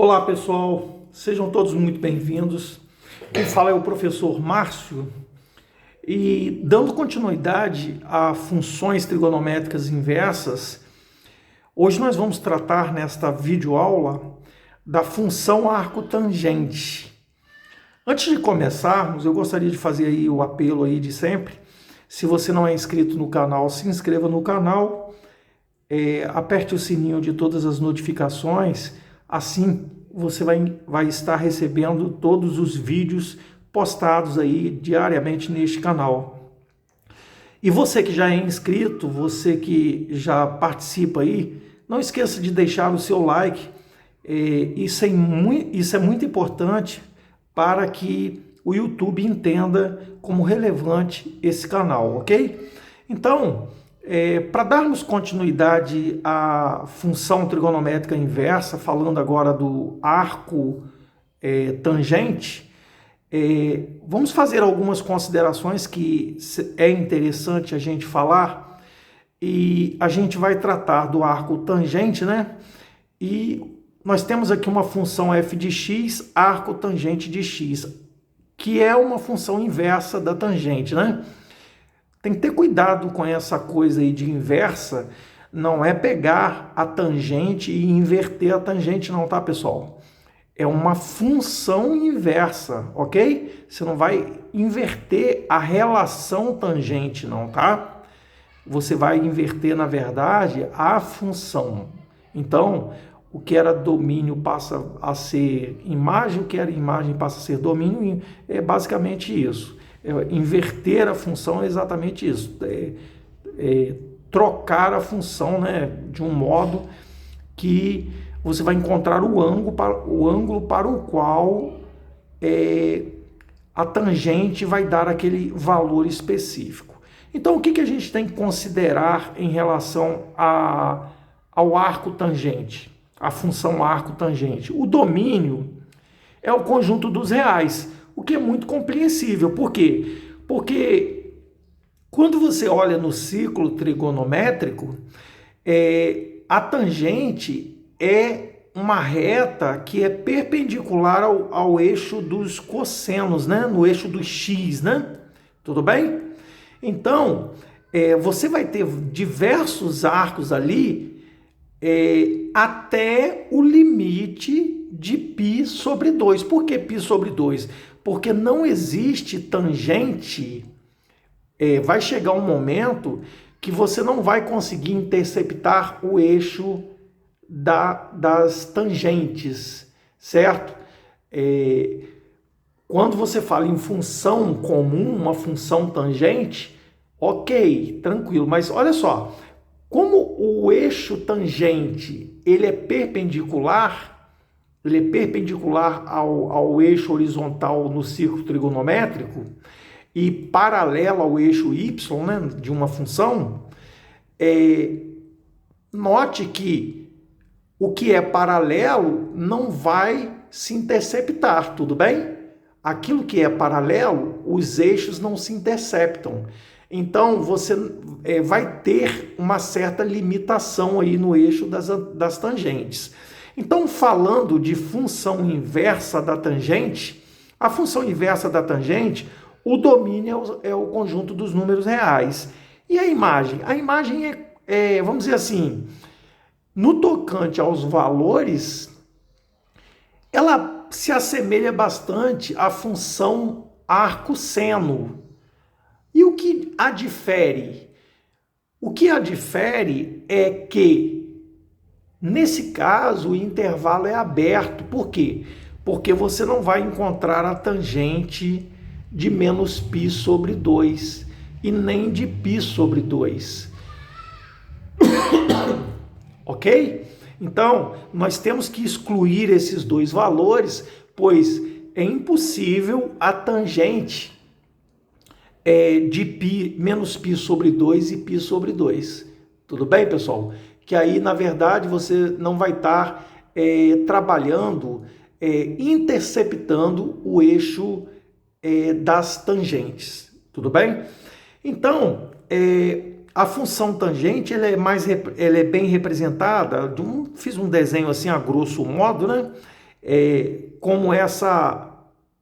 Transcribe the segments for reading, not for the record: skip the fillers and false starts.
Olá pessoal, sejam todos muito bem-vindos. Quem fala é o professor Márcio e dando continuidade a funções trigonométricas inversas, hoje nós vamos tratar nesta videoaula da função arco-tangente. Antes de começarmos, eu gostaria de fazer aí o apelo aí de sempre. Se você não é inscrito no canal, se inscreva no canal, aperte o sininho de todas as notificações. Assim, você vai estar recebendo todos os vídeos postados aí diariamente neste canal. E você que já é inscrito, você que já participa aí, não esqueça de deixar o seu like. Isso é muito importante para que o YouTube entenda como relevante esse canal, ok? Então, para darmos continuidade à função trigonométrica inversa, falando agora do arco tangente, vamos fazer algumas considerações que é interessante a gente falar, e a gente vai tratar do arco tangente, né? E nós temos aqui uma função f de x, arco tangente de x, que é uma função inversa da tangente, né? Tem que ter cuidado com essa coisa aí de inversa, não é pegar a tangente e inverter a tangente não, tá, pessoal? É uma função inversa, ok? Você não vai inverter a relação tangente não, tá? Você vai inverter, na verdade, a função. Então, o que era domínio passa a ser imagem, o que era imagem passa a ser domínio, é basicamente isso. Inverter a função é exatamente isso, trocar a função, né, de um modo que você vai encontrar o ângulo para o qual a tangente vai dar aquele valor específico. Então, o que a gente tem que considerar em relação ao arco tangente, a função arco tangente? O domínio é o conjunto dos reais, o que é muito compreensível. Por quê? Porque quando você olha no ciclo trigonométrico, a tangente é uma reta que é perpendicular ao eixo dos cossenos, né? No eixo do x, né? Tudo bem? Então, você vai ter diversos arcos ali até o limite de π sobre 2. Por que π sobre 2? Porque não existe tangente. Vai chegar um momento que você não vai conseguir interceptar o eixo das tangentes, certo? Quando você fala em função comum, uma função tangente, ok, tranquilo, mas olha só, como o eixo tangente ele é perpendicular ao eixo horizontal no círculo trigonométrico e paralelo ao eixo y, né, de uma função, note que o que é paralelo não vai se interceptar, tudo bem? Aquilo que é paralelo, os eixos não se interceptam. Então, você vai ter uma certa limitação aí no eixo das tangentes. Então, falando de função inversa da tangente, a função inversa da tangente, o domínio é o conjunto dos números reais. E a imagem? A imagem vamos dizer assim, no tocante aos valores, ela se assemelha bastante à função arco-seno. E o que a difere? O que a difere é que, nesse caso, o intervalo é aberto. Por quê? Porque você não vai encontrar a tangente de menos π sobre 2 e nem de π sobre 2. Ok? Então, nós temos que excluir esses dois valores, pois é impossível a tangente de π, menos π sobre 2 e π sobre 2. Tudo bem, pessoal? Que aí, na verdade, você não vai estar trabalhando, interceptando o eixo das tangentes. Tudo bem? Então, a função tangente ela é bem representada, fiz um desenho assim a grosso modo, né? como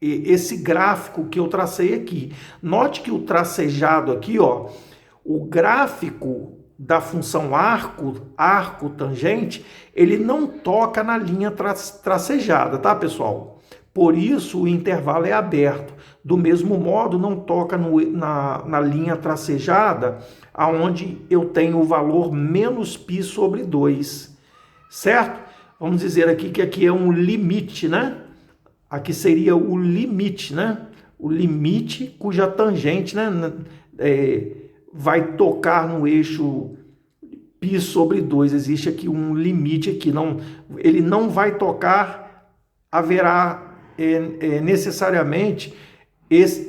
esse gráfico que eu tracei aqui. Note que o tracejado aqui, ó, o gráfico da função arco tangente, ele não toca na linha tracejada, tá, pessoal? Por isso o intervalo é aberto. Do mesmo modo, não toca na linha tracejada, aonde eu tenho o valor menos π sobre 2, certo? Vamos dizer aqui que aqui é um limite, né? Aqui seria o limite, né? O limite cuja tangente, né, vai tocar no eixo π sobre 2. Existe aqui um limite aqui, ele não vai tocar, haverá necessariamente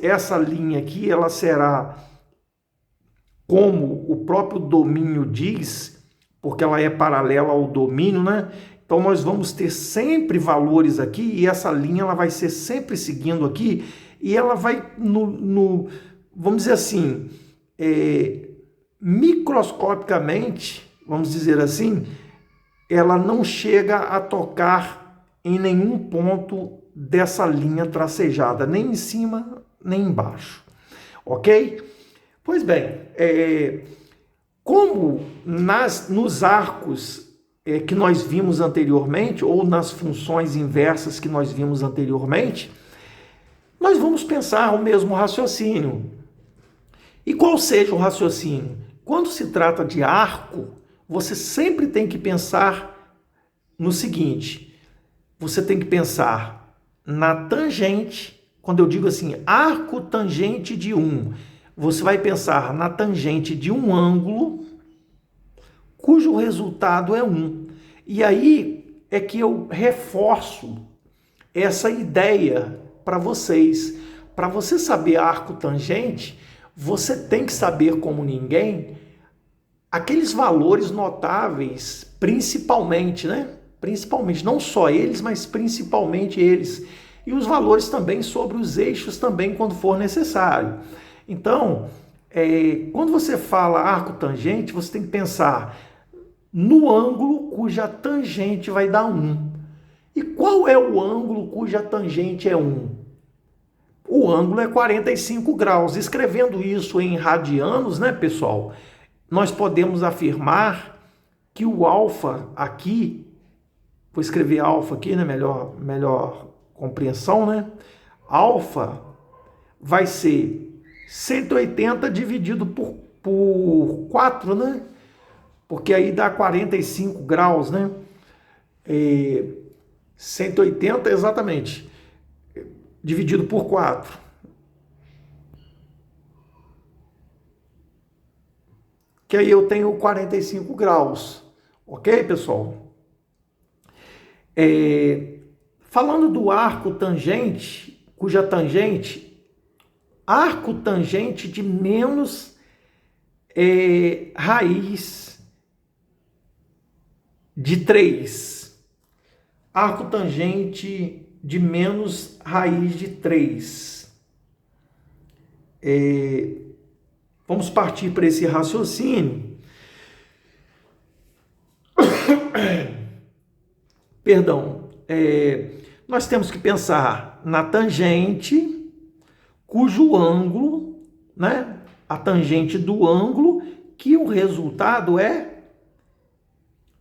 essa linha aqui, ela será, como o próprio domínio diz, porque ela é paralela ao domínio, né? Então nós vamos ter sempre valores aqui e essa linha ela vai ser sempre seguindo aqui e ela vai vamos dizer assim, microscopicamente, vamos dizer assim, ela não chega a tocar em nenhum ponto dessa linha tracejada, nem em cima, nem embaixo, ok? Pois bem, como nos arcos que nós vimos anteriormente, ou nas funções inversas que nós vimos anteriormente, nós vamos pensar o mesmo raciocínio. E qual seja o raciocínio? Quando se trata de arco, você sempre tem que pensar no seguinte: você tem que pensar na tangente. Quando eu digo assim, arco tangente de 1, você vai pensar na tangente de um ângulo cujo resultado é 1. E aí é que eu reforço essa ideia para vocês. Para você saber arco tangente, você tem que saber como ninguém aqueles valores notáveis, principalmente, né? Principalmente, não só eles, mas principalmente eles. E os valores também sobre os eixos também, quando for necessário. Então, quando você fala arco tangente, você tem que pensar no ângulo cuja tangente vai dar 1. E qual é o ângulo cuja tangente é 1? O ângulo é 45 graus. Escrevendo isso em radianos, né, pessoal? Nós podemos afirmar que o alfa aqui, vou escrever alfa aqui, né, melhor compreensão, né? Alfa vai ser 180 dividido por 4, né? Porque aí dá 45 graus, né? 180 exatamente, dividido por 4. Que aí eu tenho 45 graus. Ok, pessoal? Falando do arco tangente, cuja tangente, arco tangente de menos raiz de 3. Arco tangente de menos raiz de 3. Vamos partir para esse raciocínio. Perdão. Nós temos que pensar na tangente, cujo ângulo, né? A tangente do ângulo, que o resultado é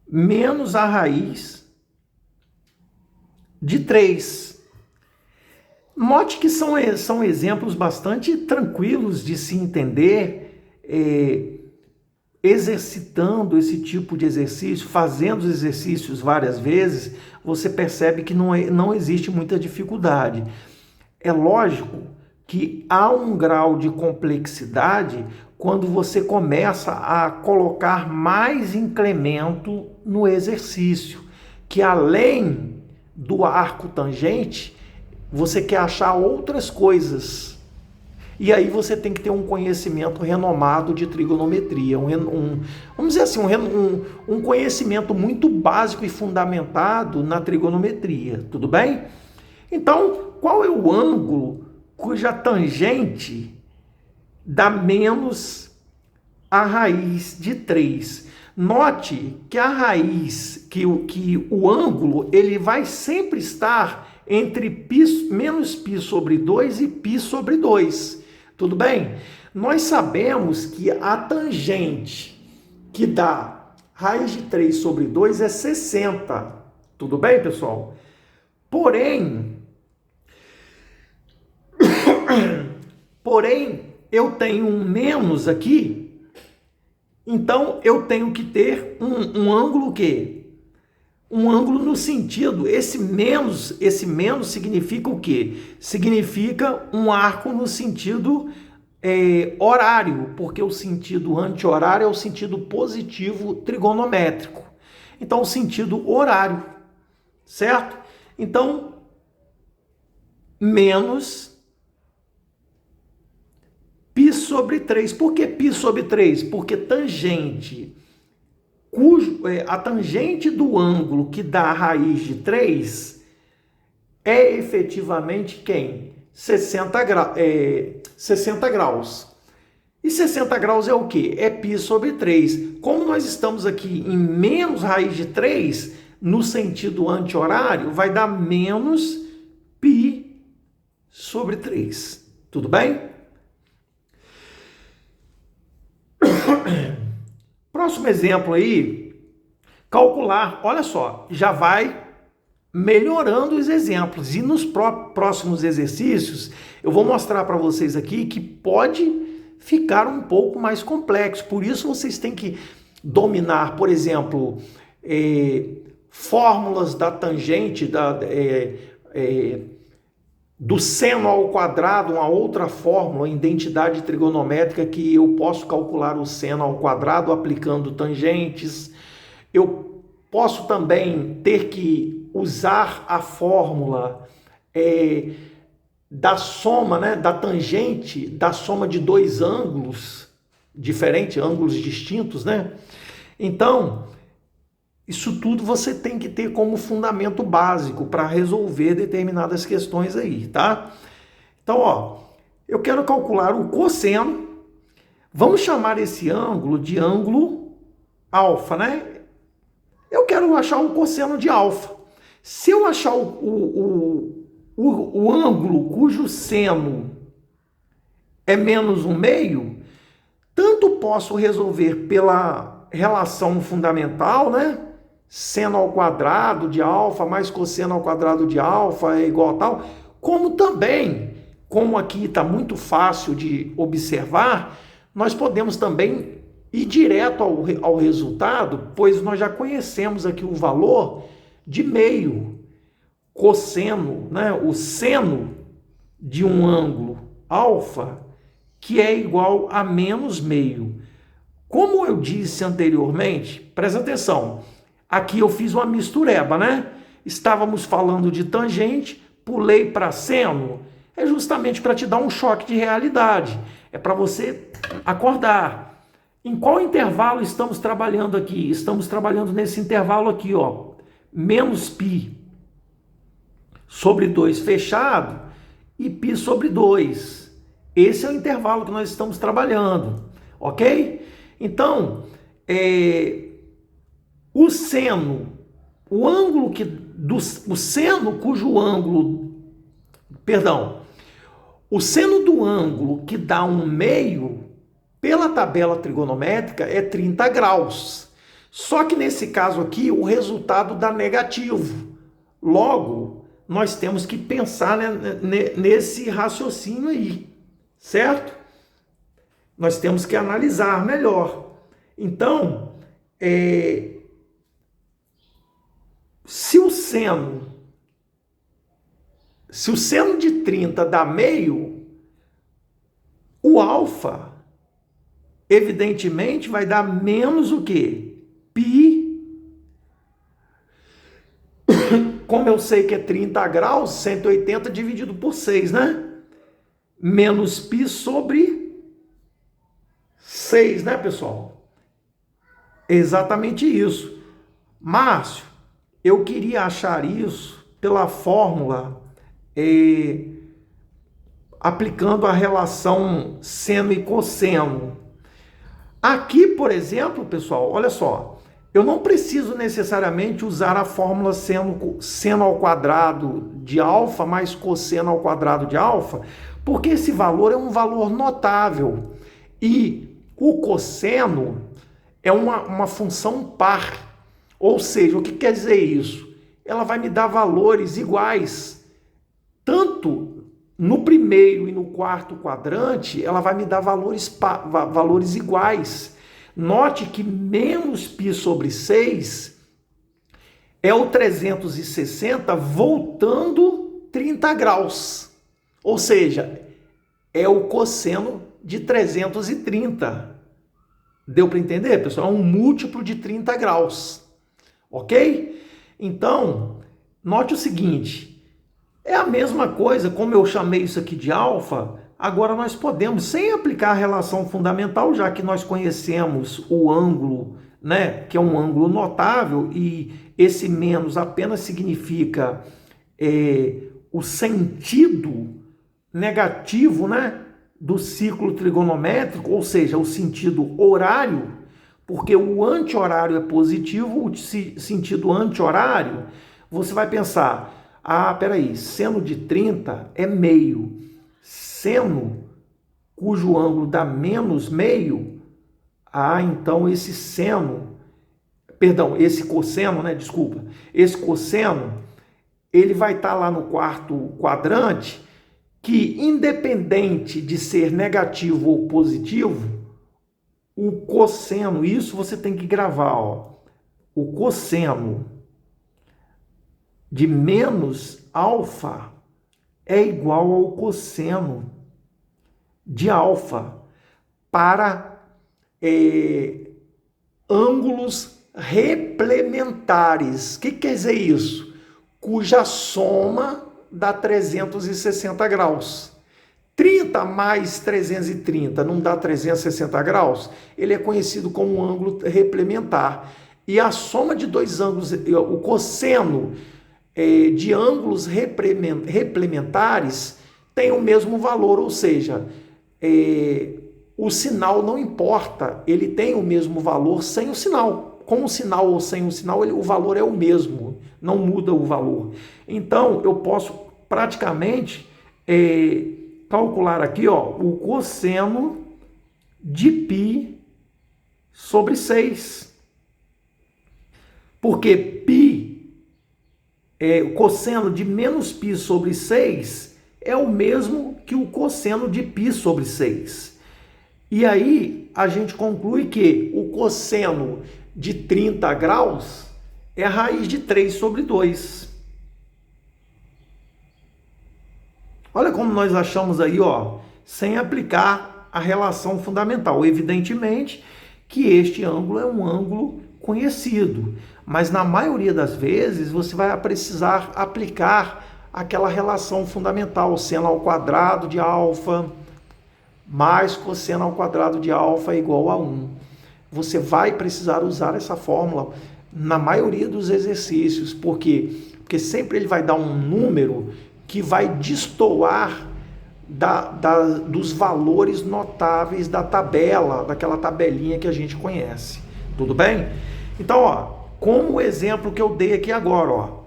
menos a raiz de 3. Note que são exemplos bastante tranquilos de se entender, exercitando esse tipo de exercício, fazendo os exercícios várias vezes, você percebe que não existe muita dificuldade. É lógico que há um grau de complexidade quando você começa a colocar mais incremento no exercício, que além do arco tangente, você quer achar outras coisas. E aí você tem que ter um conhecimento renomado de trigonometria, vamos dizer assim, um conhecimento muito básico e fundamentado na trigonometria, tudo bem? Então, qual é o ângulo cuja tangente dá menos a raiz de 3? Note que a raiz, que o ângulo, ele vai sempre estar entre menos π sobre 2 e π sobre 2. Tudo bem? Nós sabemos que a tangente que dá raiz de 3 sobre 2 é 60. Tudo bem, pessoal? Porém, eu tenho um menos aqui, então eu tenho que ter um ângulo o quê? Um ângulo no sentido, esse menos significa o quê? Significa um arco no sentido horário, porque o sentido anti-horário é o sentido positivo trigonométrico. Então, o sentido horário, certo? Então, menos π sobre 3. Por que π sobre 3? Porque a tangente do ângulo que dá a raiz de 3 é efetivamente quem? 60 graus. E 60 graus é o quê? É π sobre 3. Como nós estamos aqui em menos raiz de 3, no sentido anti-horário, vai dar menos π sobre 3. Tudo bem? Próximo exemplo aí, calcular, olha só, já vai melhorando os exemplos. E nos próximos exercícios, eu vou mostrar para vocês aqui que pode ficar um pouco mais complexo. Por isso, vocês têm que dominar, por exemplo, fórmulas da tangente, do seno ao quadrado, uma outra fórmula, identidade trigonométrica, que eu posso calcular o seno ao quadrado aplicando tangentes. Eu posso também ter que usar a fórmula da soma, né, da tangente, da soma de dois ângulos diferentes, ângulos distintos, né? Então, isso tudo você tem que ter como fundamento básico para resolver determinadas questões aí, tá? Então, ó, eu quero calcular o cosseno. Vamos chamar esse ângulo de ângulo alfa, né? Eu quero achar um cosseno de alfa. Se eu achar o ângulo cujo seno é menos 1/2, tanto posso resolver pela relação fundamental, né? Seno ao quadrado de alfa mais cosseno ao quadrado de alfa é igual a tal, como também, como aqui está muito fácil de observar, nós podemos também ir direto ao resultado, pois nós já conhecemos aqui o valor de meio. Cosseno, né? O seno de um ângulo alfa, que é igual a menos meio. Como eu disse anteriormente, presta atenção, aqui eu fiz uma mistureba, né? Estávamos falando de tangente, pulei para seno, é justamente para te dar um choque de realidade, é para você acordar. Em qual intervalo estamos trabalhando aqui? Estamos trabalhando nesse intervalo aqui, ó, menos π sobre 2 fechado e π sobre 2. Esse é o intervalo que nós estamos trabalhando, ok? Então, o seno, o ângulo o seno cujo ângulo, perdão, o seno do ângulo que dá 1/2, pela tabela trigonométrica, é 30 graus. Só que nesse caso aqui, o resultado dá negativo. Logo, nós temos que pensar, né, nesse raciocínio aí, certo? Nós temos que analisar melhor. Então, se o seno de 30 dá meio, o alfa, evidentemente, vai dar menos o quê? Π. Como eu sei que é 30 graus, 180 dividido por 6, né? Menos π sobre 6, né, pessoal? Exatamente isso. Márcio, eu queria achar isso pela fórmula aplicando a relação seno e cosseno. Aqui, por exemplo, pessoal, olha só, eu não preciso necessariamente usar a fórmula seno ao quadrado de alfa mais cosseno ao quadrado de alfa, porque esse valor é um valor notável e o cosseno é uma função par. Ou seja, o que quer dizer isso? Ela vai me dar valores iguais, tanto no primeiro e no quarto quadrante, ela vai me dar valores iguais. Note que menos π sobre 6 é o 360 voltando 30 graus. Ou seja, é o cosseno de 330. Deu para entender, pessoal? É um múltiplo de 30 graus. Ok? Então, note o seguinte. É a mesma coisa, como eu chamei isso aqui de alfa, agora nós podemos, sem aplicar a relação fundamental, já que nós conhecemos o ângulo, né, que é um ângulo notável, e esse menos apenas significa o sentido negativo, né, do ciclo trigonométrico, ou seja, o sentido horário, porque o anti-horário é positivo, o sentido anti-horário, você vai pensar, peraí, seno de 30 é meio, seno cujo ângulo dá menos meio, então esse cosseno, né, desculpa, esse cosseno, ele vai estar lá no quarto quadrante, que independente de ser negativo ou positivo, o cosseno, isso você tem que gravar, ó, o cosseno de menos alfa é igual ao cosseno de alfa para ângulos replementares. O que quer dizer isso? Cuja soma dá 360 graus. 30 mais 330 não dá 360 graus? Ele é conhecido como um ângulo replementar. E a soma de dois ângulos, o cosseno de ângulos replementares tem o mesmo valor, ou seja, o sinal não importa, ele tem o mesmo valor sem o sinal. Com o sinal ou sem o sinal, o valor é o mesmo, não muda o valor. Então, eu posso praticamente calcular aqui, ó, o cosseno de π sobre 6. Porque π, o cosseno de menos π sobre 6 é o mesmo que o cosseno de π sobre 6. E aí a gente conclui que o cosseno de 30 graus é a raiz de 3 sobre 2. Olha como nós achamos aí, ó, sem aplicar a relação fundamental. Evidentemente que este ângulo é um ângulo conhecido, mas na maioria das vezes você vai precisar aplicar aquela relação fundamental, seno ao quadrado de alfa mais cosseno ao quadrado de alfa é igual a 1. Você vai precisar usar essa fórmula na maioria dos exercícios, porque sempre ele vai dar um número que vai destoar dos valores notáveis da tabela, daquela tabelinha que a gente conhece. Tudo bem? Então, ó, como o exemplo que eu dei aqui agora, ó,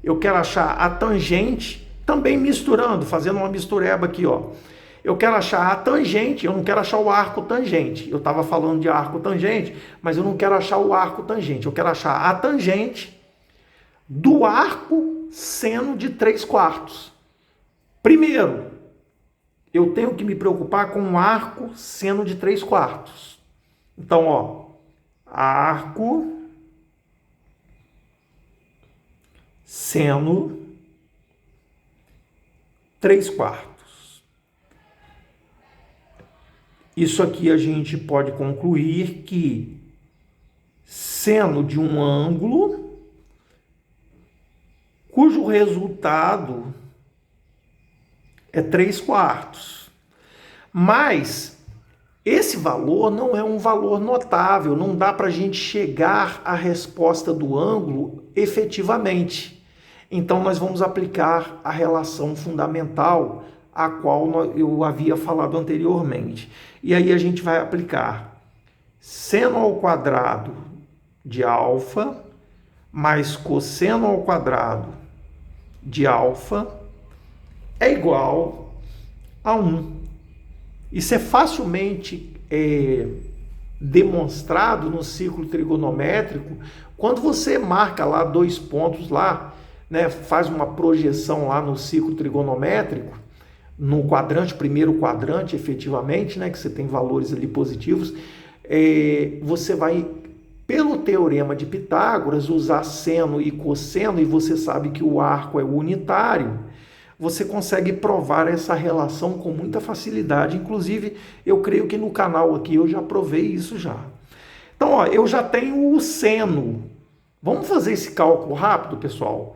eu quero achar a tangente, também misturando, fazendo uma mistureba aqui, ó. Eu quero achar a tangente, eu não quero achar o arco tangente. Eu estava falando de arco tangente, mas eu não quero achar o arco tangente. Eu quero achar a tangente do arco seno de 3/4. Primeiro, eu tenho que me preocupar com o arco seno de 3/4. Então, ó, arco seno 3/4. Isso aqui a gente pode concluir que seno de um ângulo cujo resultado é 3/4. Mas esse valor não é um valor notável, não dá para a gente chegar à resposta do ângulo efetivamente. Então nós vamos aplicar a relação fundamental a qual eu havia falado anteriormente. E aí a gente vai aplicar seno ao quadrado de alfa mais cosseno ao quadrado de alfa é igual a 1. Isso é facilmente demonstrado no círculo trigonométrico quando você marca lá 2 pontos lá, né, faz uma projeção lá no círculo trigonométrico, no quadrante, primeiro quadrante, efetivamente, né, que você tem valores ali positivos, você vai, pelo teorema de Pitágoras, usar seno e cosseno, e você sabe que o arco é unitário, você consegue provar essa relação com muita facilidade. Inclusive, eu creio que no canal aqui eu já provei isso já. Então, ó, eu já tenho o seno. Vamos fazer esse cálculo rápido, pessoal?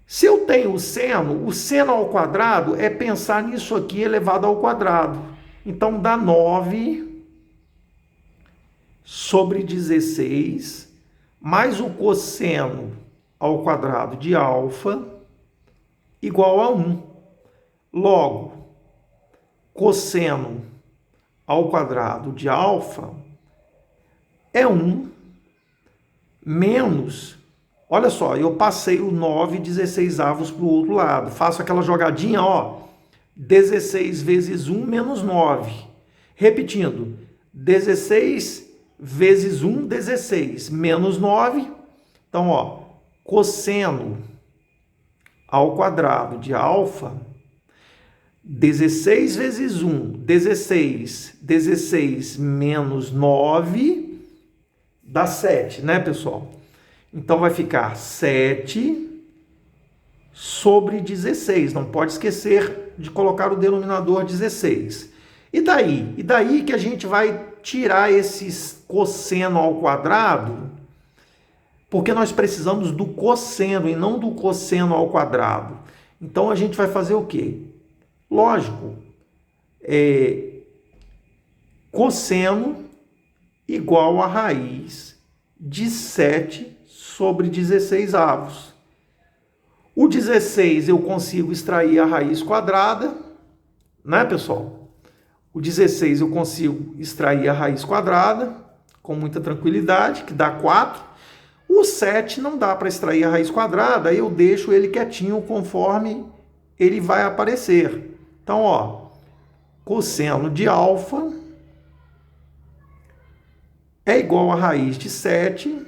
Se eu tenho o seno ao quadrado é pensar nisso aqui elevado ao quadrado. Então, dá 9 sobre 16, mais o cosseno ao quadrado de alfa, igual a 1. Logo, cosseno ao quadrado de alfa é 1 menos, olha só, eu passei o 9/16 para o outro lado. Faço aquela jogadinha, ó, 16 vezes 1 menos 9. Repetindo, 16 vezes 1, 16, menos 9. Então, ó, cosseno ao quadrado de alfa, 16 vezes 1, 16, 16 menos 9, dá 7, né, pessoal? Então, vai ficar 7 sobre 16. Não pode esquecer de colocar o denominador 16. E daí? E daí que a gente vai tirar esse cosseno ao quadrado, porque nós precisamos do cosseno e não do cosseno ao quadrado. Então, a gente vai fazer o quê? Lógico, cosseno igual a raiz de 7 sobre 16 avos. O 16 eu consigo extrair a raiz quadrada, né, pessoal? O 16 eu consigo extrair a raiz quadrada com muita tranquilidade, que dá 4. O 7 não dá para extrair a raiz quadrada, aí eu deixo ele quietinho conforme ele vai aparecer. Então, ó, cosseno de alfa é igual a raiz de 7.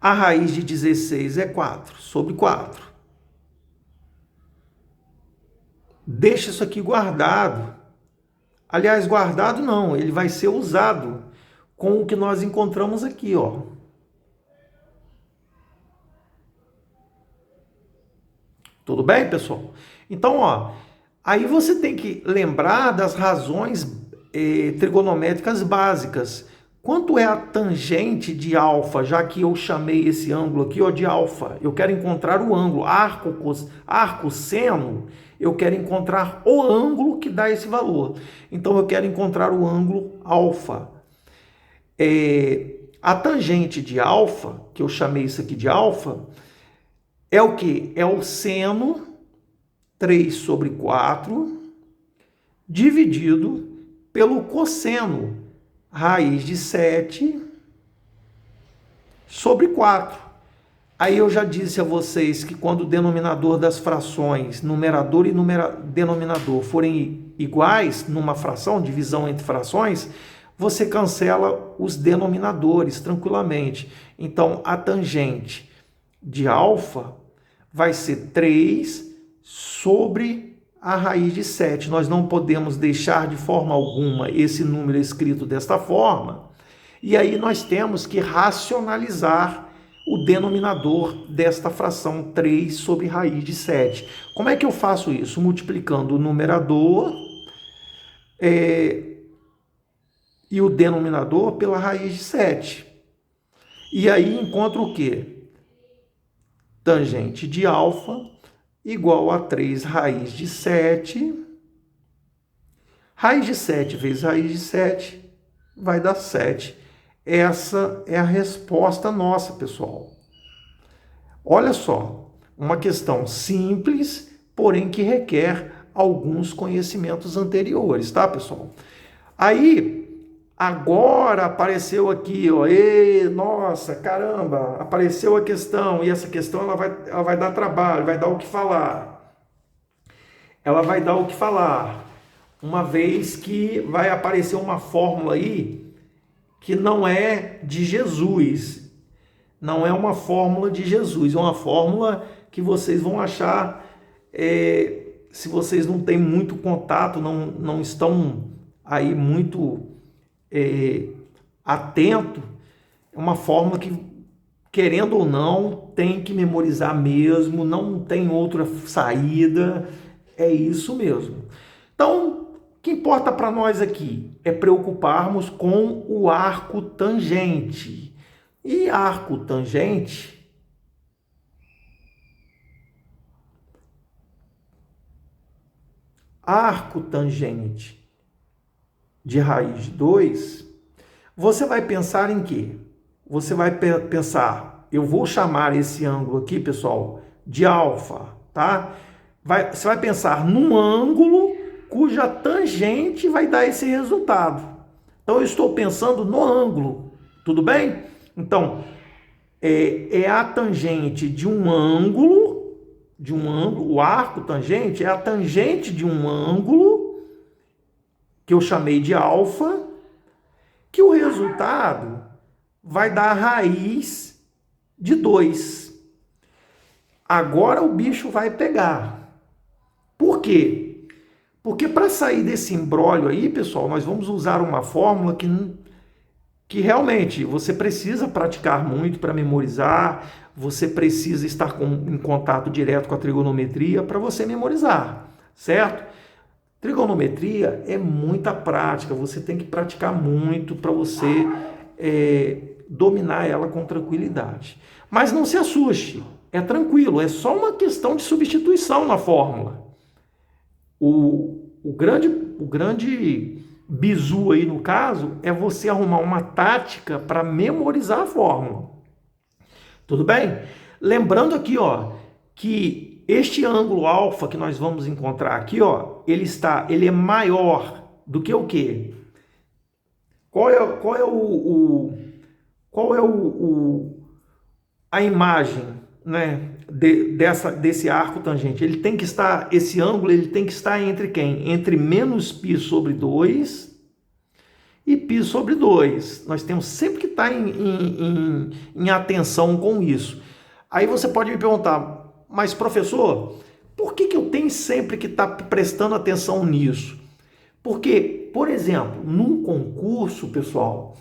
A raiz de 16 é 4 sobre 4. Deixa isso aqui guardado. Aliás, guardado não, ele vai ser usado com o que nós encontramos aqui, ó. Tudo bem, pessoal? Então, ó, aí você tem que lembrar das razões trigonométricas básicas. Quanto é a tangente de alfa, já que eu chamei esse ângulo aqui, ó, de alfa? Eu quero encontrar o ângulo arco seno, eu quero encontrar o ângulo que dá esse valor. Então, eu quero encontrar o ângulo alfa. A tangente de alfa, que eu chamei isso aqui de alfa, é o quê? É o seno 3 sobre 4 dividido pelo cosseno raiz de 7 sobre 4. Aí eu já disse a vocês que quando o denominador das frações, numerador e denominador, forem iguais numa fração, divisão entre frações, você cancela os denominadores tranquilamente. Então, a tangente de alfa vai ser 3 sobre a raiz de 7. Nós não podemos deixar de forma alguma esse número escrito desta forma. E aí nós temos que racionalizar o denominador desta fração 3 sobre raiz de 7. Como é que eu faço isso? Multiplicando o numerador e o denominador pela raiz de 7. E aí encontro o quê? Tangente de alfa igual a 3 raiz de 7. Raiz de 7 vezes raiz de 7 vai dar 7. Essa é a resposta nossa, pessoal. Olha só, uma questão simples, porém que requer alguns conhecimentos anteriores, tá, pessoal? Aí, agora apareceu aqui, ó, e, nossa, caramba, apareceu a questão, e essa questão ela vai dar trabalho, vai dar o que falar. Ela vai dar o que falar, uma vez que vai aparecer uma fórmula aí que não é de Jesus, não é uma fórmula de Jesus, é uma fórmula que vocês vão achar, se vocês não têm muito contato, não estão aí muito atento, é uma fórmula que, querendo ou não, tem que memorizar mesmo, não tem outra saída, é isso mesmo. Então, o que importa para nós aqui é preocuparmos com o arco tangente. E arco tangente de raiz de 2, você vai pensar em quê? Você vai pensar, eu vou chamar esse ângulo aqui, pessoal, de alfa, tá? Você vai pensar num ângulo cuja tangente vai dar esse resultado. Então, eu estou pensando no ângulo, tudo bem? Então, é a tangente de um ângulo, o arco tangente é a tangente de um ângulo, que eu chamei de alfa, que o resultado vai dar a raiz de 2. Agora o bicho vai pegar. Por quê? Porque para sair desse imbróglio aí, pessoal, nós vamos usar uma fórmula que realmente você precisa praticar muito para memorizar, você precisa estar em contato direto com a trigonometria para você memorizar, certo? Trigonometria é muita prática, você tem que praticar muito para você dominar ela com tranquilidade. Mas não se assuste, é tranquilo, é só uma questão de substituição na fórmula. O grande bizu aí no caso é você arrumar uma tática para memorizar a fórmula. Tudo bem? Lembrando aqui, ó, que este ângulo alfa que nós vamos encontrar aqui, ó, ele é maior do que o quê? Qual é a imagem, né, desse arco tangente? Ele tem que estar, esse ângulo ele tem que estar entre quem? Entre menos π sobre 2 e π sobre 2. Nós temos sempre que estar em atenção com isso. Aí você pode me perguntar, mas professor, por que eu tenho sempre que estar prestando atenção nisso? Porque, por exemplo, num concurso, pessoal,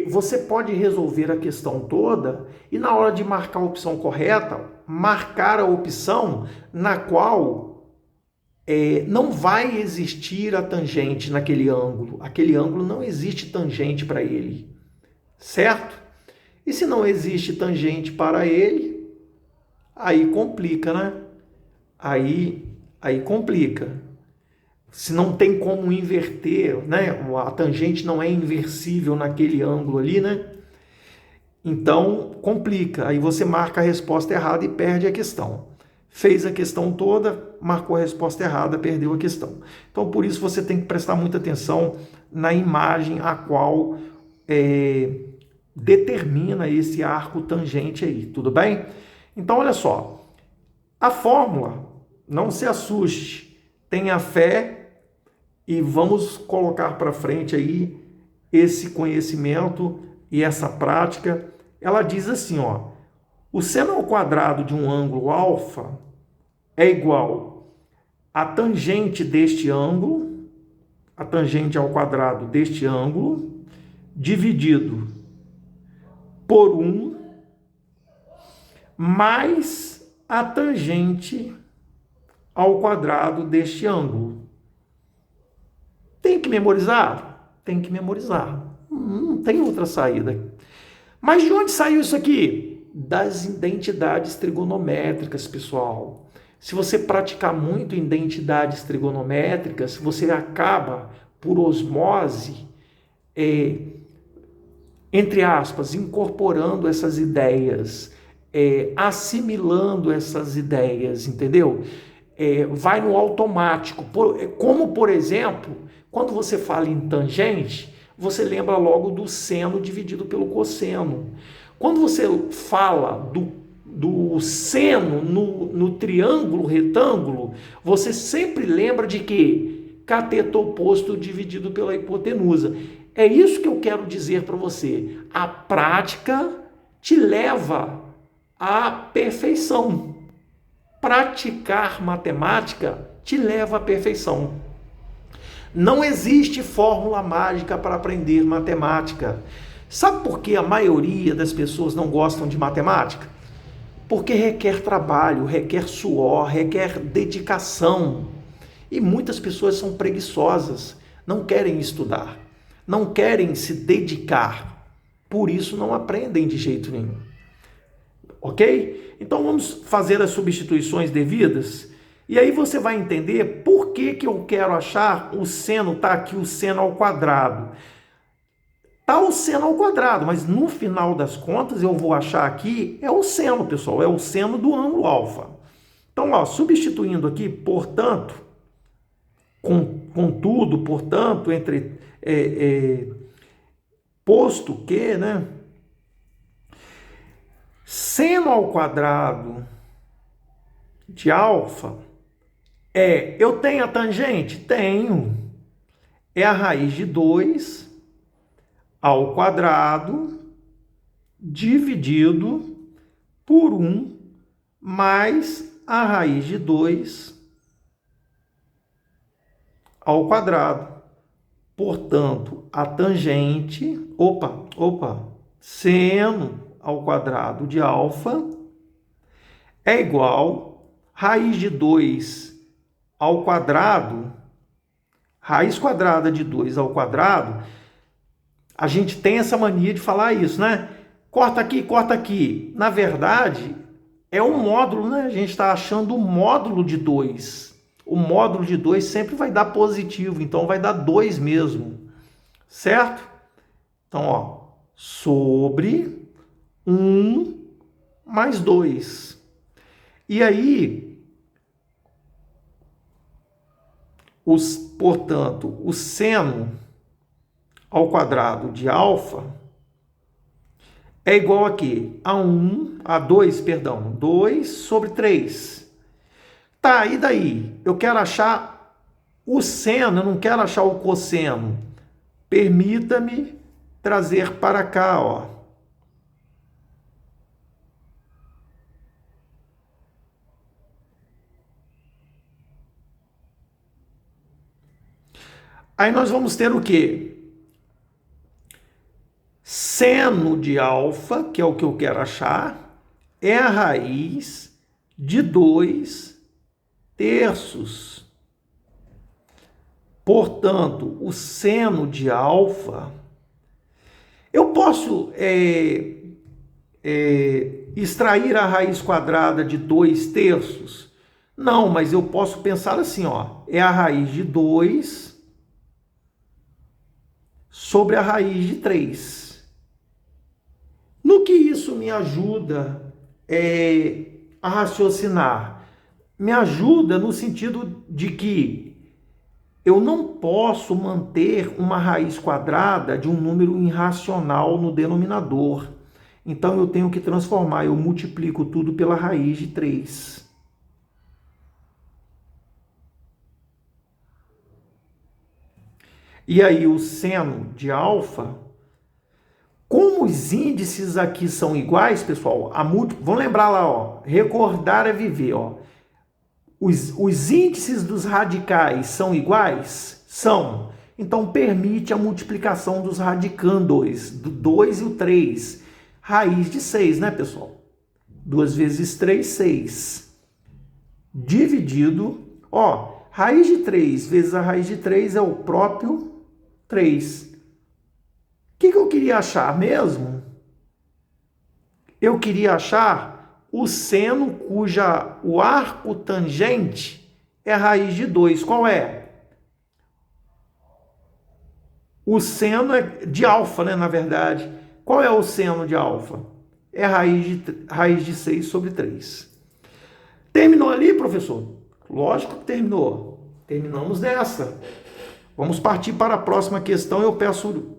você pode resolver a questão toda e na hora de marcar a opção correta, marcar a opção na qual não vai existir a tangente naquele ângulo. Aquele ângulo não existe tangente para ele, certo? E se não existe tangente para ele, aí complica, né? Aí complica. Se não tem como inverter, né? A tangente não é inversível naquele ângulo ali, né? Então, complica. Aí você marca a resposta errada e perde a questão. Fez a questão toda, marcou a resposta errada, perdeu a questão. Então, por isso você tem que prestar muita atenção na imagem a qual determina esse arco tangente aí, tudo bem? Então, olha só. A fórmula, não se assuste, tenha fé e vamos colocar para frente aí esse conhecimento e essa prática. Ela diz assim, ó, o seno ao quadrado de um ângulo alfa é igual a tangente deste ângulo, a tangente ao quadrado deste ângulo, dividido por 1, mais a tangente ao quadrado deste ângulo. Tem que memorizar? Tem que memorizar. Não tem outra saída. Mas de onde saiu isso aqui? Das identidades trigonométricas, pessoal. Se você praticar muito identidades trigonométricas, você acaba, por osmose, entre aspas, incorporando essas ideias, assimilando essas ideias, entendeu? Vai no automático. Como, por exemplo, quando você fala em tangente, você lembra logo do seno dividido pelo cosseno. Quando você fala do seno no triângulo retângulo, você sempre lembra de quê? Cateto oposto dividido pela hipotenusa. É isso que eu quero dizer para você. A prática te leva à perfeição. Praticar matemática te leva à perfeição. Não existe fórmula mágica para aprender matemática. Sabe por que a maioria das pessoas não gostam de matemática? Porque requer trabalho, requer suor, requer dedicação. E muitas pessoas são preguiçosas, não querem estudar, não querem se dedicar. Por isso não aprendem de jeito nenhum. Ok? Então vamos fazer as substituições devidas. E aí você vai entender por que eu quero achar o seno, tá aqui o seno ao quadrado. Tá o seno ao quadrado, mas no final das contas eu vou achar aqui, é o seno, pessoal, é o seno do ângulo alfa. Então, ó, substituindo aqui, portanto, contudo, portanto, posto que, né? Seno ao quadrado de alfa eu tenho a tangente? Tenho. É a raiz de 2 ao quadrado dividido por 1 mais a raiz de 2 ao quadrado. Portanto, a tangente, seno ao quadrado de alfa é igual raiz de 2 ao quadrado, raiz quadrada de 2 ao quadrado. A gente tem essa mania de falar isso, né? Corta aqui, corta aqui. Na verdade, é um módulo, né? A gente está achando o módulo de 2. O módulo de 2 sempre vai dar positivo, então vai dar 2 mesmo. Certo? Então, ó, sobre 1 mais 2. E aí, portanto, o seno ao quadrado de alfa é igual a quê? A 2 sobre 3. Tá, e daí? Eu quero achar o seno, eu não quero achar o cosseno. Permita-me trazer para cá, ó. Aí nós vamos ter o quê? Seno de alfa, que é o que eu quero achar, é a raiz de 2 terços. Portanto, o seno de alfa, eu posso extrair a raiz quadrada de 2 terços? Não, mas eu posso pensar assim, ó, é a raiz de 2 sobre a raiz de 3. No que isso me ajuda a raciocinar? Me ajuda no sentido de que eu não posso manter uma raiz quadrada de um número irracional no denominador. Então eu tenho que transformar, eu multiplico tudo pela raiz de 3. E aí o seno de alfa, como os índices aqui são iguais, pessoal, vamos lembrar lá, ó, recordar é viver, ó. Os índices dos radicais são iguais? São. Então permite a multiplicação dos radicandos, do 2 e o 3. Raiz de 6, né, pessoal? 2 vezes 3, 6. Dividido, ó, raiz de 3 vezes a raiz de 3 é o próprio 3. O que eu queria achar mesmo? Eu queria achar o seno o arco tangente é a raiz de 2. Qual é? O seno é de alfa, né, na verdade. Qual é o seno de alfa? É a raiz de 6 sobre 3. Terminou ali, professor? Lógico que terminou. Terminamos nessa. Vamos partir para a próxima questão. Eu peço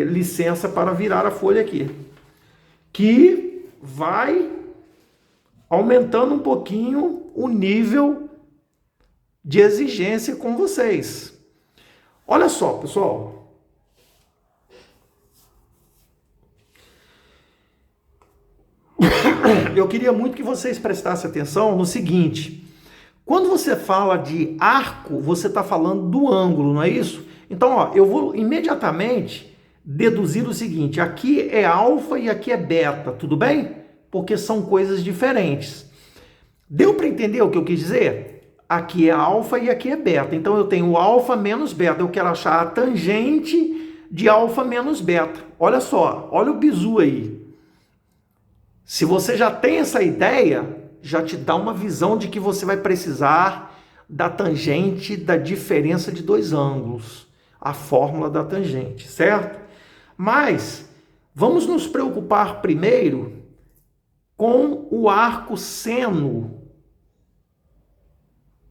licença para virar a folha aqui, que vai aumentando um pouquinho o nível de exigência com vocês. Olha só, pessoal. Eu queria muito que vocês prestassem atenção no seguinte: quando você fala de arco, você está falando do ângulo, não é isso? Então, ó, eu vou imediatamente deduzir o seguinte: aqui é alfa e aqui é beta, tudo bem? Porque são coisas diferentes. Deu para entender o que eu quis dizer? Aqui é alfa e aqui é beta. Então, eu tenho alfa menos beta. Eu quero achar a tangente de alfa menos beta. Olha só, olha o bizu aí. Se você já tem essa ideia, já te dá uma visão de que você vai precisar da tangente da diferença de dois ângulos, a fórmula da tangente, certo? Mas vamos nos preocupar primeiro com o arco seno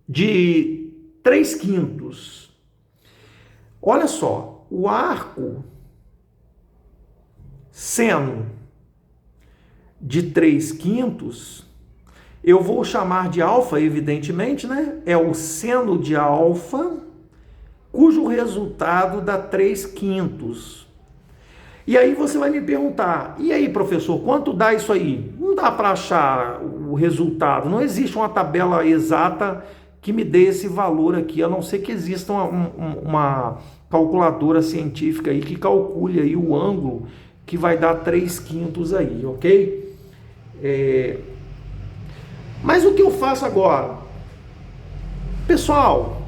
de 3/5. Olha só, o arco seno de 3/5, eu vou chamar de alfa, evidentemente, né? É o seno de alfa, cujo resultado dá 3/5. E aí você vai me perguntar: e aí, professor, quanto dá isso aí? Não dá para achar o resultado, não existe uma tabela exata que me dê esse valor aqui, a não ser que exista uma calculadora científica aí que calcule aí o ângulo que vai dar 3/5 aí, ok? Mas o que eu faço agora? Pessoal,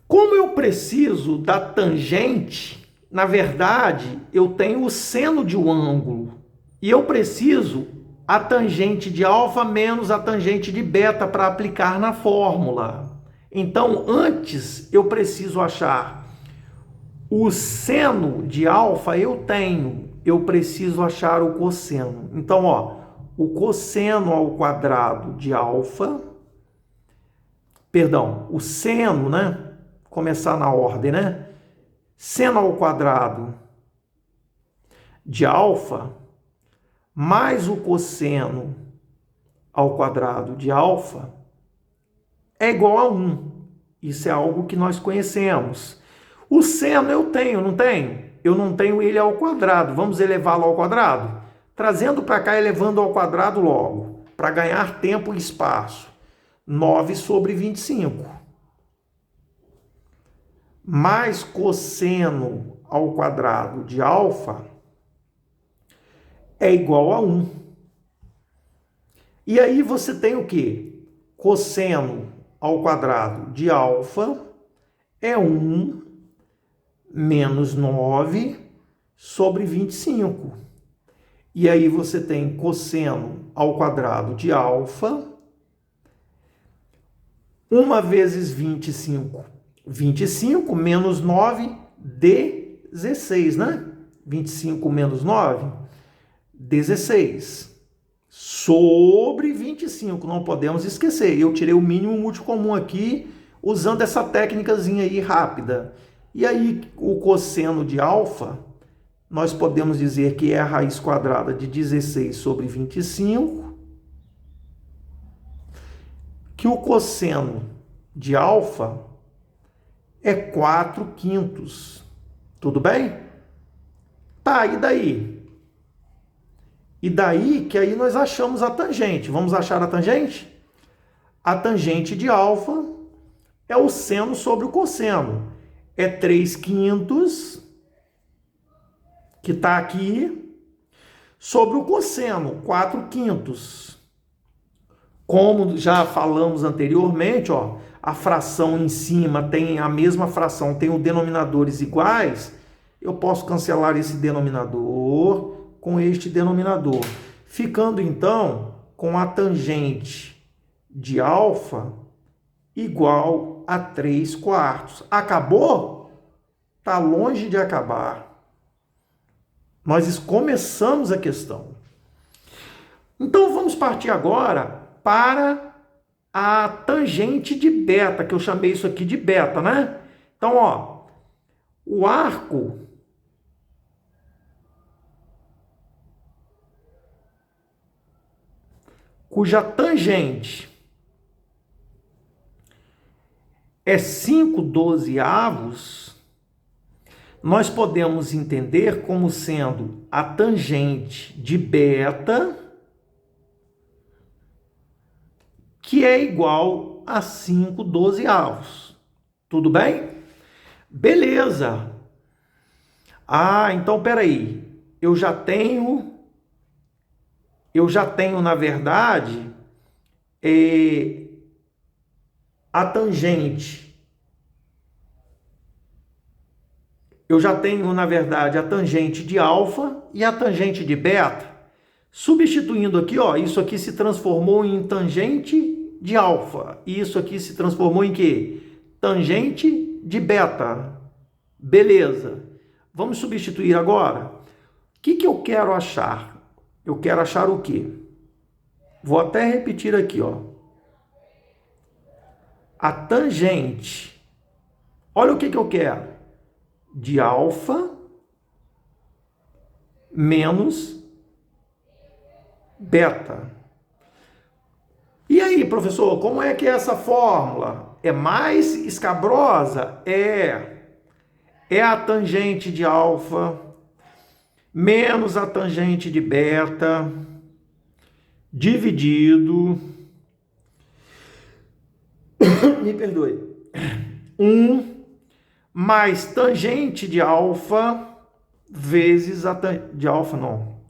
como eu preciso da tangente, na verdade, eu tenho o seno de um ângulo e eu preciso a tangente de alfa menos a tangente de beta para aplicar na fórmula. Então, antes eu preciso achar o seno de alfa, eu preciso achar o cosseno. Então, ó, o cosseno ao quadrado de alfa, perdão, o seno, né? Começar na ordem, né? Seno ao quadrado de alfa mais o cosseno ao quadrado de alfa é igual a 1. Isso é algo que nós conhecemos. O seno eu tenho, não tenho? Eu não tenho ele ao quadrado. Vamos elevá-lo ao quadrado? Trazendo para cá, elevando ao quadrado logo, para ganhar tempo e espaço. 9/25. Mais cosseno ao quadrado de alfa é igual a 1. E aí você tem o quê? Cosseno ao quadrado de alfa é 1 menos 9/25. E aí você tem cosseno ao quadrado de alfa, 1 vezes 25, 25 menos 9, 16, né? 25 menos 9, 16. Sobre 25, não podemos esquecer. Eu tirei o mínimo múltiplo comum aqui, usando essa técnicazinha aí rápida. E aí, o cosseno de alfa, nós podemos dizer que é a raiz quadrada de 16 sobre 25, que o cosseno de alfa é 4/5. Tudo bem? Tá, e daí? E daí que aí nós achamos a tangente. Vamos achar a tangente? A tangente de alfa é o seno sobre o cosseno. É 3/5, que está aqui, sobre o cosseno, 4/5. Como já falamos anteriormente, ó, a fração em cima tem a mesma fração, tem os denominadores iguais, eu posso cancelar esse denominador com este denominador, ficando então com a tangente de alfa igual a 3/4. Acabou? Está longe de acabar. Nós começamos a questão. Então vamos partir agora para a tangente de beta, que eu chamei isso aqui de beta, né? Então, ó, o arco cuja tangente é 5/12, nós podemos entender como sendo a tangente de beta, que é igual a 5/12. Tudo bem? Beleza. Ah, então peraí. Eu já tenho, na verdade, a tangente. Eu já tenho, na verdade, a tangente de alfa e a tangente de beta. Substituindo aqui, ó, isso aqui se transformou em tangente de alfa. E isso aqui se transformou em quê? Tangente de beta. Beleza. Vamos substituir agora. O que eu quero achar? Eu quero achar o quê? Vou até repetir aqui, ó. A tangente. Olha o que eu quero. De alfa menos beta. E aí, professor, como é que é essa fórmula? É mais escabrosa? É a tangente de alfa menos a tangente de beta dividido, me perdoe, 1 mais tangente de alfa vezes a de alfa, não.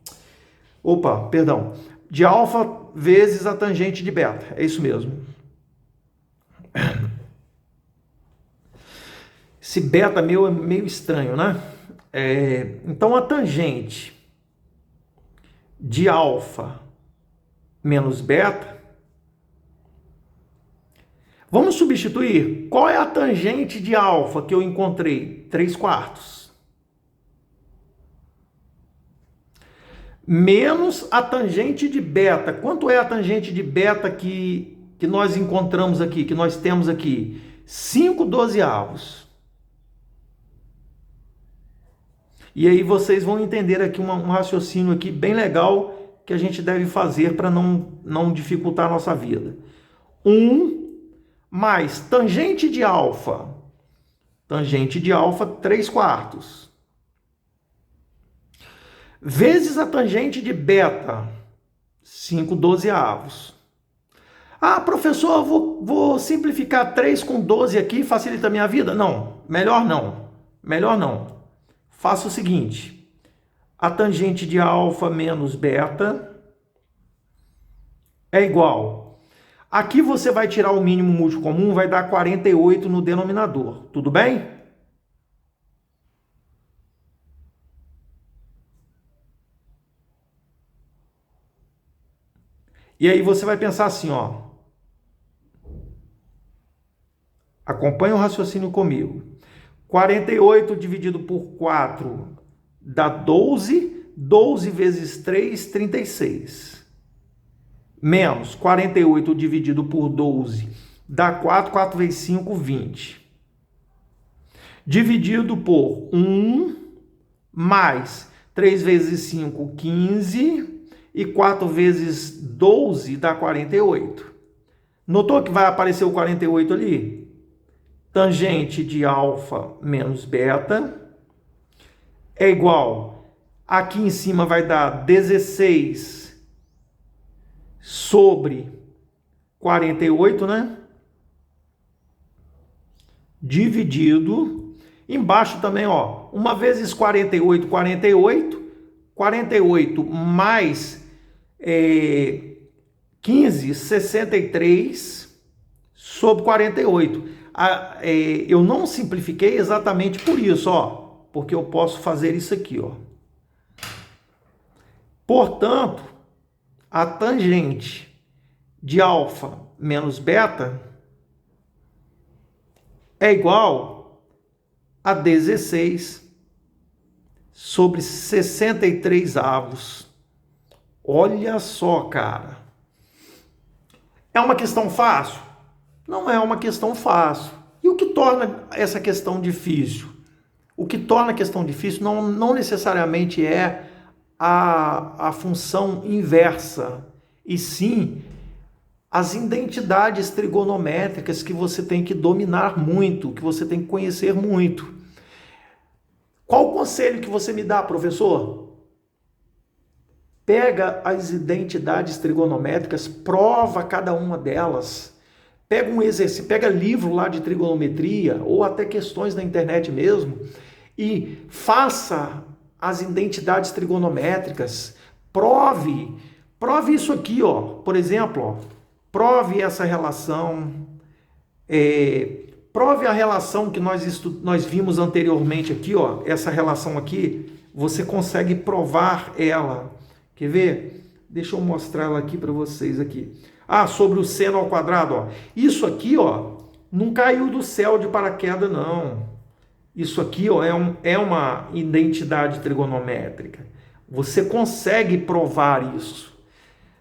Opa, perdão. De alfa vezes a tangente de beta. É isso mesmo. Esse beta meu é meio estranho, né? Então a tangente de alfa menos beta. Vamos substituir. Qual é a tangente de alfa que eu encontrei? 3/4. Menos a tangente de beta. Quanto é a tangente de beta que nós encontramos aqui, que nós temos aqui? 5/12. E aí vocês vão entender aqui um raciocínio aqui bem legal que a gente deve fazer para não dificultar a nossa vida. 1 mais tangente de alfa. Tangente de alfa, 3/4. Vezes a tangente de beta, 5/12. Ah, professor, vou simplificar 3 com 12 aqui, facilita a minha vida? Não, melhor não. Melhor não. Faça o seguinte, a tangente de alfa menos beta é igual. Aqui você vai tirar o mínimo múltiplo comum, vai dar 48 no denominador. Tudo bem? E aí você vai pensar assim, ó. Acompanha o raciocínio comigo. 48 dividido por 4 dá 12. 12 vezes 3, 36. Menos 48 dividido por 12 dá 4. 4 vezes 5, 20. Dividido por 1 mais 3 vezes 5, 15. E 4 vezes 12 dá 48. Notou que vai aparecer o 48 ali? Tangente de alfa menos beta é igual. Aqui em cima vai dar 16 sobre 48, né? Dividido. Embaixo também, ó. 1 vezes 48, 48. 48 mais 15, 63 sobre 48. Eu não simplifiquei exatamente por isso, ó, porque eu posso fazer isso aqui, ó. Portanto, a tangente de alfa menos beta é igual a 16 sobre 63 avos. Olha só, cara. É uma questão fácil? Não é uma questão fácil. E o que torna essa questão difícil? O que torna a questão difícil não necessariamente é a função inversa, e sim as identidades trigonométricas que você tem que dominar muito, que você tem que conhecer muito. Qual o conselho que você me dá, professor? Pega as identidades trigonométricas, prova cada uma delas. Pega um exercício, pega livro lá de trigonometria ou até questões na internet mesmo e faça as identidades trigonométricas. Prove isso aqui, ó. Por exemplo, ó, prove essa relação. Prove a relação que nós vimos anteriormente aqui, ó. Essa relação aqui, você consegue provar ela. Quer ver? Deixa eu mostrar ela aqui para vocês aqui. Sobre o seno ao quadrado, ó. Isso aqui, ó, não caiu do céu de paraquedas, não. Isso aqui, ó, é uma identidade trigonométrica. Você consegue provar isso.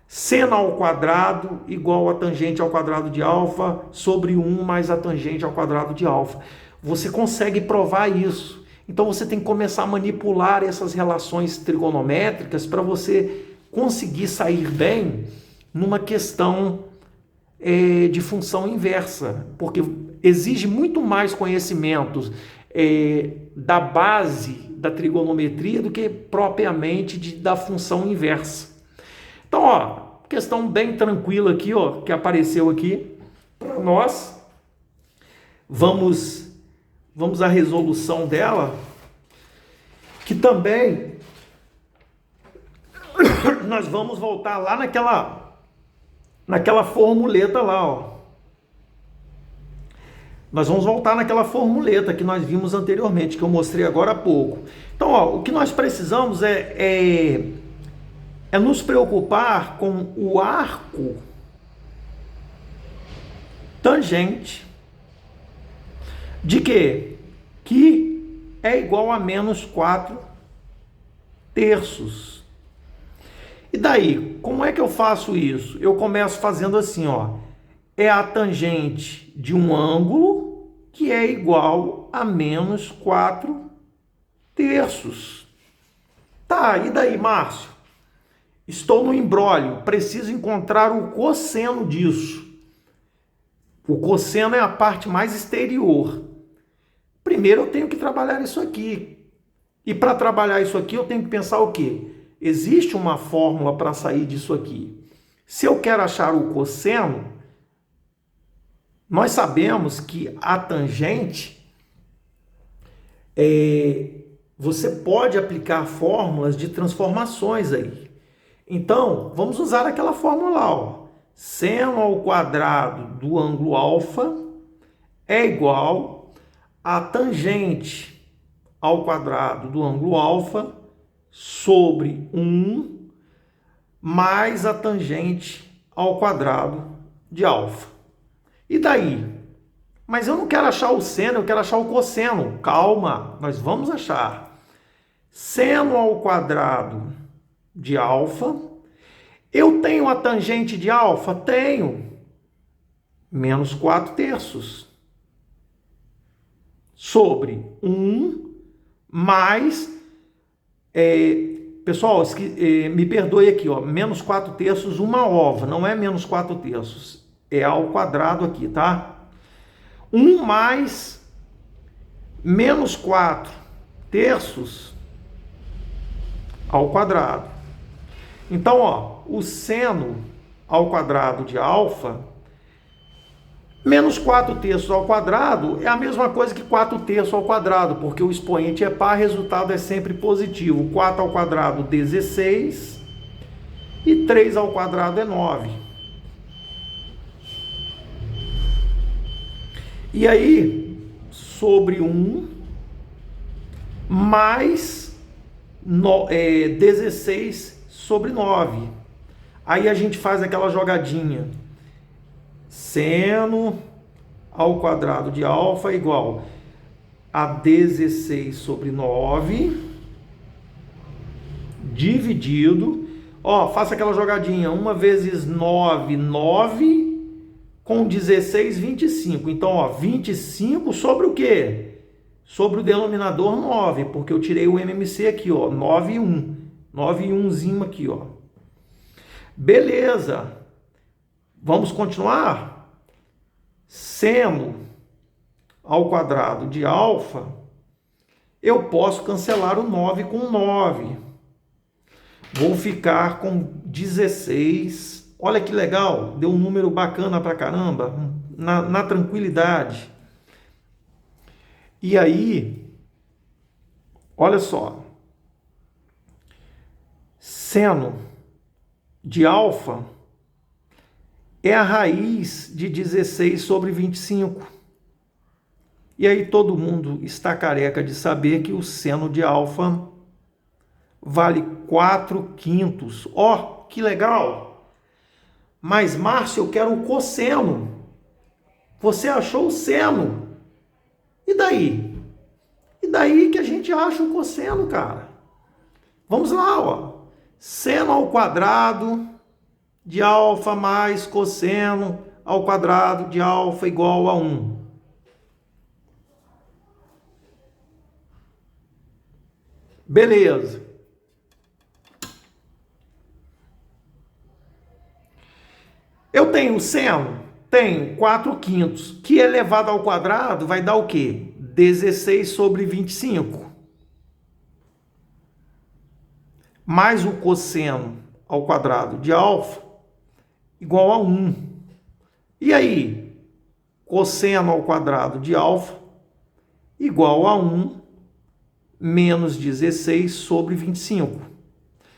Seno ao quadrado igual a tangente ao quadrado de alfa sobre 1 mais a tangente ao quadrado de alfa. Você consegue provar isso. Então você tem que começar a manipular essas relações trigonométricas para você conseguir sair bem numa questão de função inversa, porque exige muito mais conhecimentos da base da trigonometria do que propriamente da função inversa. Então, ó, questão bem tranquila aqui, ó, que apareceu aqui para nós. Vamos à resolução dela, que também nós vamos voltar lá naquela formuleta lá, ó. Nós vamos voltar naquela formuleta que nós vimos anteriormente, que eu mostrei agora há pouco. Então, ó, o que nós precisamos é nos preocupar com o arco tangente de quê? Que é igual a menos 4 terços. E daí, como é que eu faço isso? Eu começo fazendo assim, ó. É a tangente de um ângulo que é igual a menos 4 terços. Tá, e daí, Márcio? Estou no imbróglio, preciso encontrar o cosseno disso. O cosseno é a parte mais exterior. Primeiro eu tenho que trabalhar isso aqui. E para trabalhar isso aqui eu tenho que pensar o quê? Existe uma fórmula para sair disso aqui. Se eu quero achar o cosseno, nós sabemos que a tangente, você pode aplicar fórmulas de transformações aí. Então, vamos usar aquela fórmula lá, ó. Seno ao quadrado do ângulo alfa é igual a tangente ao quadrado do ângulo alfa sobre 1 mais a tangente ao quadrado de alfa. E daí? Mas eu não quero achar o seno, eu quero achar o cosseno. Calma, nós vamos achar. Seno ao quadrado de alfa. Eu tenho a tangente de alfa? Tenho. Menos 4 terços. Sobre 1 mais... pessoal, me perdoe aqui, ó. Menos 4 terços, uma ova. Não é menos 4 terços. É ao quadrado aqui, tá? 1 mais menos 4 terços ao quadrado. Então, ó, o seno ao quadrado de alfa, menos 4 terços ao quadrado é a mesma coisa que 4 terços ao quadrado, porque o expoente é par, resultado é sempre positivo. 4 ao quadrado, 16, e 3 ao quadrado é 9. E aí, sobre 1 mais 16 sobre 9. Aí a gente faz aquela jogadinha. Seno ao quadrado de alfa é igual a 16 sobre 9 dividido, ó, faça aquela jogadinha, 1 vezes 9, 9, com 16, 25. Então, ó, 25 sobre o quê? Sobre o denominador 9, porque eu tirei o MMC aqui, ó, 9 e 1. 9 e 1zinho aqui, ó. Beleza. Vamos continuar? Seno ao quadrado de alfa, eu posso cancelar o 9 com 9. Vou ficar com 16. Olha que legal, deu um número bacana pra caramba, na tranquilidade. E aí, olha só, seno de alfa é a raiz de 16 sobre 25. E aí todo mundo está careca de saber que o seno de alfa vale 4/5. Ó, que legal! Mas, Márcio, eu quero o cosseno. Você achou o seno. E daí? E daí que a gente acha o cosseno, cara? Vamos lá, ó. Seno ao quadrado de alfa mais cosseno ao quadrado de alfa igual a 1. Beleza. Eu tenho seno? Tenho 4/5, que elevado ao quadrado vai dar o quê? 16 sobre 25. Mais o cosseno ao quadrado de alfa igual a 1. E aí? Cosseno ao quadrado de alfa igual a 1 menos 16 sobre 25.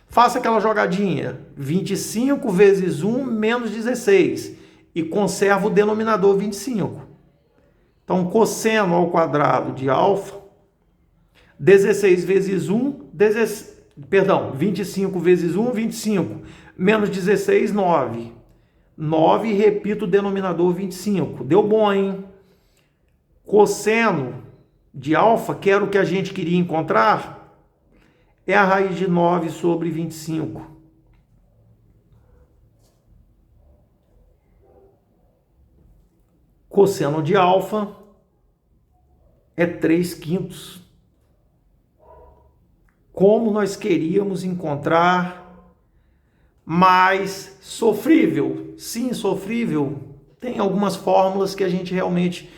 Faça aquela jogadinha, 25 vezes 1 menos 16, e conserva o denominador 25. Então, cosseno ao quadrado de alfa, 16 vezes 1, 25 vezes 1, 25, menos 16, 9. 9, repito o denominador 25. Deu bom, hein? Cosseno de alfa, que era o que a gente queria encontrar, é a raiz de 9 sobre 25. Cosseno de alfa é 3/5. Como nós queríamos encontrar mais sofrível. Sim, sofrível. Tem algumas fórmulas que a gente realmente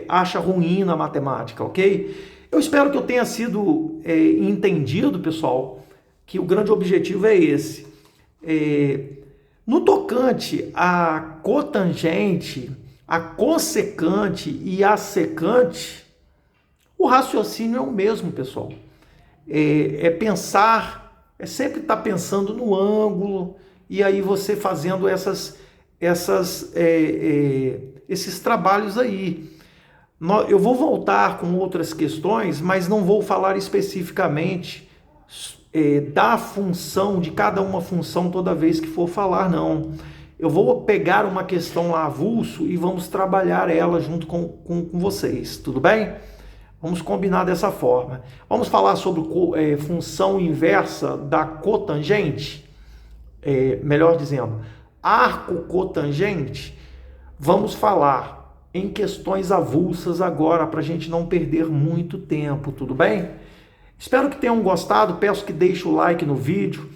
acha ruim na matemática, ok? Eu espero que eu tenha sido entendido, pessoal, que o grande objetivo é esse. No tocante à cotangente, a cossecante e a secante, o raciocínio é o mesmo, pessoal. Pensar, sempre estar pensando no ângulo, e aí você fazendo esses trabalhos aí. Eu vou voltar com outras questões, mas não vou falar especificamente da função, de cada uma função toda vez que for falar, não. Eu vou pegar uma questão lá avulso e vamos trabalhar ela junto com vocês, tudo bem? Vamos combinar dessa forma. Vamos falar sobre função inversa da cotangente, melhor dizendo, arco cotangente. Vamos falar em questões avulsas agora, para a gente não perder muito tempo, tudo bem? Espero que tenham gostado, peço que deixe o like no vídeo.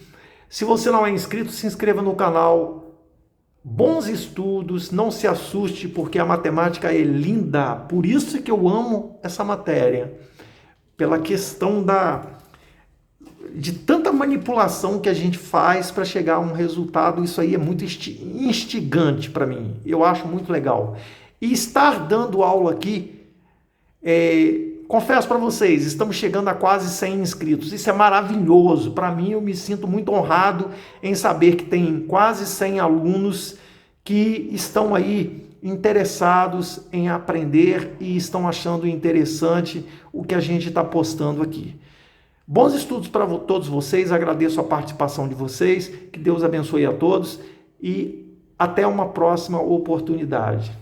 Se você não é inscrito, se inscreva no canal. Bons estudos, não se assuste, porque a matemática é linda, por isso que eu amo essa matéria, pela questão de tanta manipulação que a gente faz para chegar a um resultado. Isso aí é muito instigante para mim, eu acho muito legal. E estar dando aula aqui, confesso para vocês, estamos chegando a quase 100 inscritos. Isso é maravilhoso. Para mim, eu me sinto muito honrado em saber que tem quase 100 alunos que estão aí interessados em aprender e estão achando interessante o que a gente está postando aqui. Bons estudos para todos vocês. Agradeço a participação de vocês. Que Deus abençoe a todos e até uma próxima oportunidade.